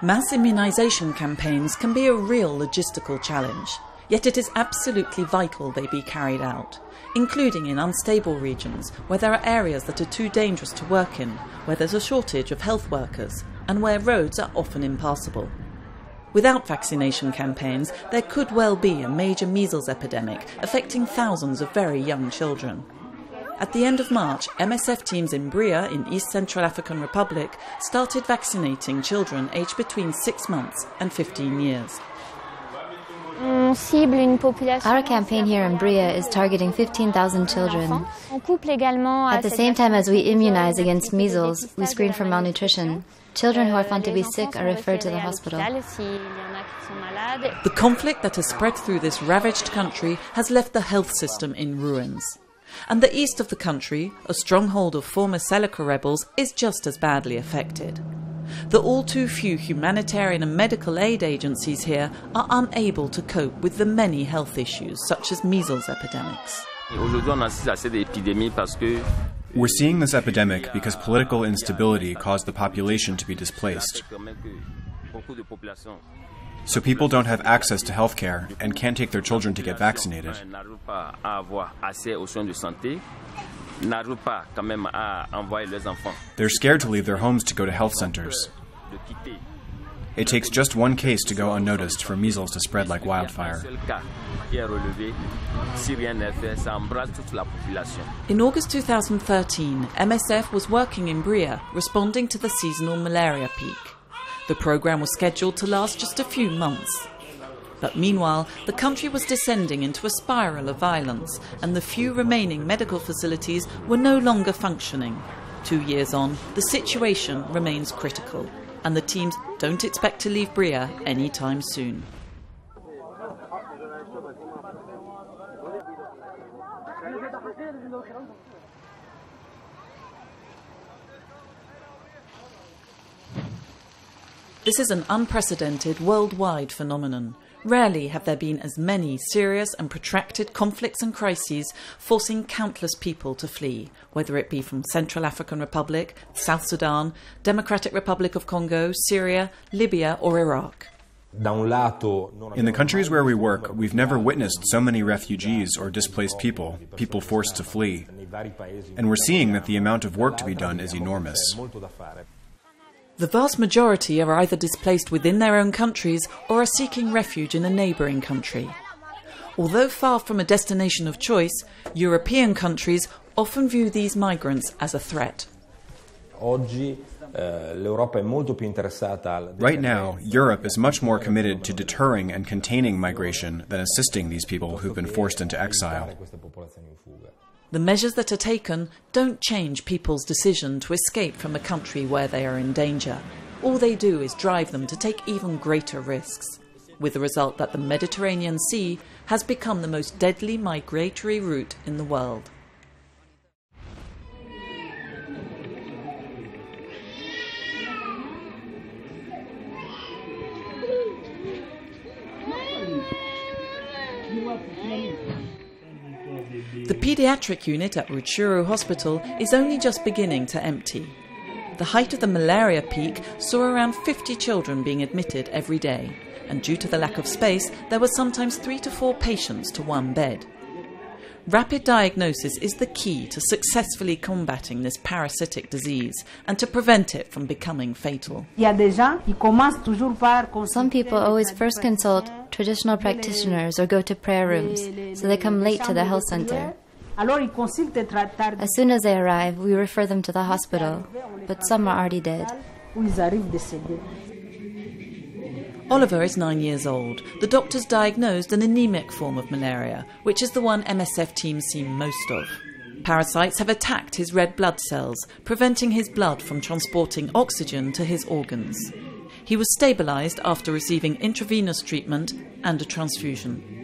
Mass immunisation campaigns can be a real logistical challenge, yet it is absolutely vital they be carried out, including in unstable regions where there are areas that are too dangerous to work in, where there's a shortage of health workers, and where roads are often impassable. Without vaccination campaigns, there could well be a major measles epidemic affecting thousands of very young children. At the end of March, MSF teams in Bria, in East Central African Republic, started vaccinating children aged between 6 months and 15 years. Our campaign here in Bria is targeting 15,000 children. At the same time as we immunize against measles, we screen for malnutrition. Children who are found to be sick are referred to the hospital. The conflict that has spread through this ravaged country has left the health system in ruins. And the east of the country, a stronghold of former Seleka rebels, is just as badly affected. The all too few humanitarian and medical aid agencies here are unable to cope with the many health issues, such as measles epidemics. We're seeing this epidemic because political instability caused the population to be displaced. So people don't have access to health care and can't take their children to get vaccinated. They're scared to leave their homes to go to health centers. It takes just one case to go unnoticed for measles to spread like wildfire. In August 2013, MSF was working in Bria, responding to the seasonal malaria peak. The programme was scheduled to last just a few months. But meanwhile, the country was descending into a spiral of violence, and the few remaining medical facilities were no longer functioning. 2 years on, the situation remains critical, and the teams don't expect to leave Bria anytime soon. This is an unprecedented worldwide phenomenon. Rarely have there been as many serious and protracted conflicts and crises forcing countless people to flee, whether it be from Central African Republic, South Sudan, Democratic Republic of Congo, Syria, Libya or Iraq. In the countries where we work, we've never witnessed so many refugees or displaced people forced to flee. And we're seeing that the amount of work to be done is enormous. The vast majority are either displaced within their own countries or are seeking refuge in a neighbouring country. Although far from a destination of choice, European countries often view these migrants as a threat. Right now, Europe is much more committed to deterring and containing migration than assisting these people who've been forced into exile. The measures that are taken don't change people's decision to escape from a country where they are in danger. All they do is drive them to take even greater risks, with the result that the Mediterranean Sea has become the most deadly migratory route in the world. The paediatric unit at Rutshuru Hospital is only just beginning to empty. The height of the malaria peak saw around 50 children being admitted every day, and due to the lack of space, there were sometimes 3 to 4 patients to one bed. Rapid diagnosis is the key to successfully combating this parasitic disease and to prevent it from becoming fatal. Some people always first consult traditional practitioners or go to prayer rooms, so they come late to the health center. As soon as they arrive, we refer them to the hospital, but some are already dead. Oliver is 9 years old. The doctors diagnosed an anemic form of malaria, which is the one MSF teams see most of. Parasites have attacked his red blood cells, preventing his blood from transporting oxygen to his organs. He was stabilised after receiving intravenous treatment and a transfusion.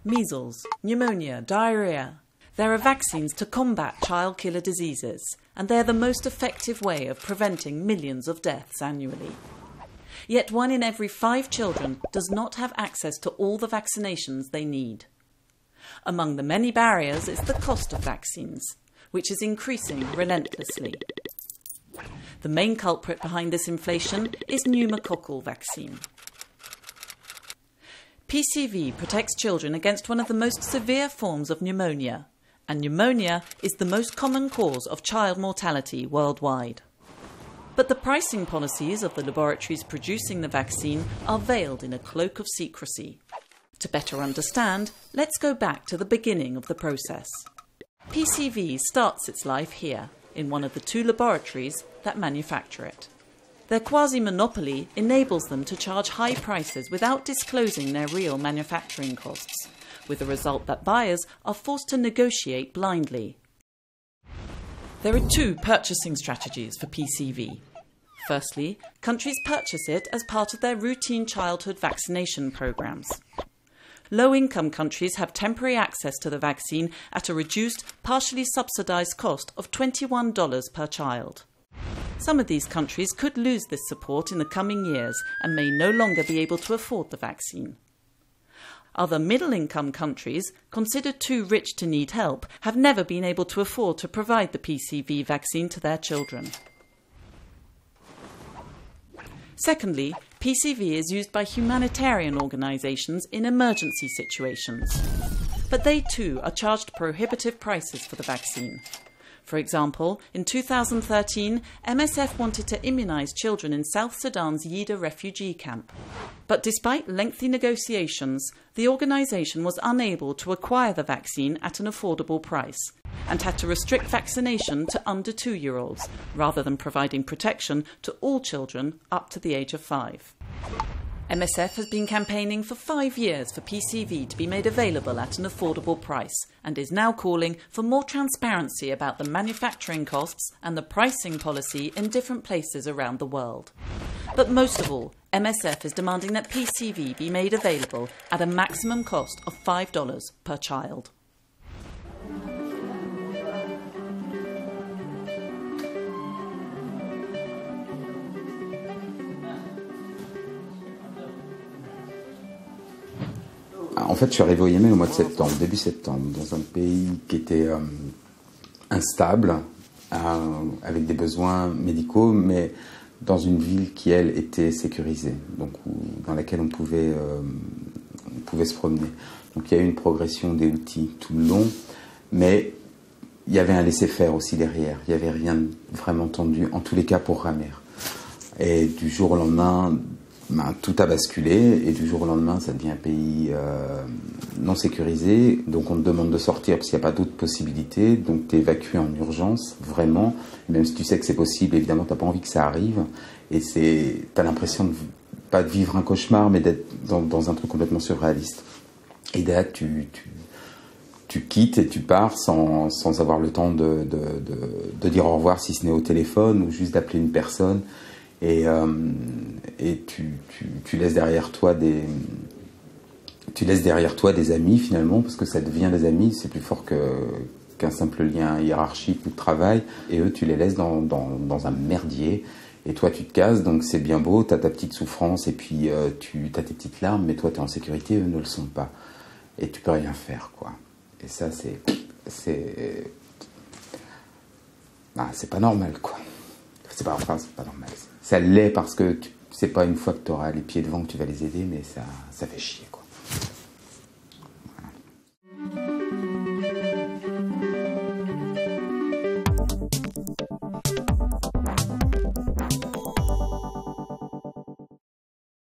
Measles, pneumonia, diarrhea. There are vaccines to combat child killer diseases, and they're the most effective way of preventing millions of deaths annually. Yet 1 in every 5 children does not have access to all the vaccinations they need. Among the many barriers is the cost of vaccines, which is increasing relentlessly. The main culprit behind this inflation is pneumococcal vaccine. PCV protects children against one of the most severe forms of pneumonia, and pneumonia is the most common cause of child mortality worldwide. But the pricing policies of the laboratories producing the vaccine are veiled in a cloak of secrecy. To better understand, let's go back to the beginning of the process. PCV starts its life here, in one of the 2 laboratories that manufacture it. Their quasi-monopoly enables them to charge high prices without disclosing their real manufacturing costs, with the result that buyers are forced to negotiate blindly. There are 2 purchasing strategies for PCV. Firstly, countries purchase it as part of their routine childhood vaccination programs. Low-income countries have temporary access to the vaccine at a reduced, partially subsidised cost of $21 per child. Some of these countries could lose this support in the coming years and may no longer be able to afford the vaccine. Other middle-income countries, considered too rich to need help, have never been able to afford to provide the PCV vaccine to their children. Secondly, PCV is used by humanitarian organisations in emergency situations. But they too are charged prohibitive prices for the vaccine. For example, in 2013, MSF wanted to immunise children in South Sudan's Yida refugee camp. But despite lengthy negotiations, the organisation was unable to acquire the vaccine at an affordable price and had to restrict vaccination to under 2-year-olds, rather than providing protection to all children up to the age of 5. MSF has been campaigning for 5 years for PCV to be made available at an affordable price and is now calling for more transparency about the manufacturing costs and the pricing policy in different places around the world. But most of all, MSF is demanding that PCV be made available at a maximum cost of $5 per child. En fait, je suis arrivé au Yémen au mois de septembre, début septembre, dans un pays qui était instable, avec des besoins médicaux, mais dans une ville qui, elle, était sécurisée, donc dans laquelle on pouvait se promener. Donc il y a eu une progression des outils tout le long, mais il y avait un laisser-faire aussi derrière. Il n'y avait rien vraiment tendu, en tous les cas pour Ramer. Et du jour au lendemain, tout a basculé, et du jour au lendemain, ça devient un pays non sécurisé. Donc on te demande de sortir parce qu'il n'y a pas d'autres possibilités. Donc tu es évacué en urgence, vraiment. Même si tu sais que c'est possible, évidemment, tu n'as pas envie que ça arrive. Et tu as l'impression pas de vivre un cauchemar, mais d'être dans un truc complètement surréaliste. Et là, tu quittes et tu pars sans avoir le temps de dire au revoir, si ce n'est au téléphone, ou juste d'appeler une personne. Et tu laisses derrière toi des amis, finalement, parce que ça devient des amis. C'est plus fort qu'un simple lien hiérarchique ou de travail. Et eux, tu les laisses dans un merdier. Et toi, tu te casses, donc c'est bien beau, tu as ta petite souffrance, et puis tu as tes petites larmes, mais toi, tu es en sécurité, eux ne le sont pas. Et tu peux rien faire, quoi. Et ça, c'est pas normal, quoi. C'est pas normal. Ça l'est parce que c'est pas une fois que tu auras les pieds devant que tu vas les aider, mais ça fait chier, quoi.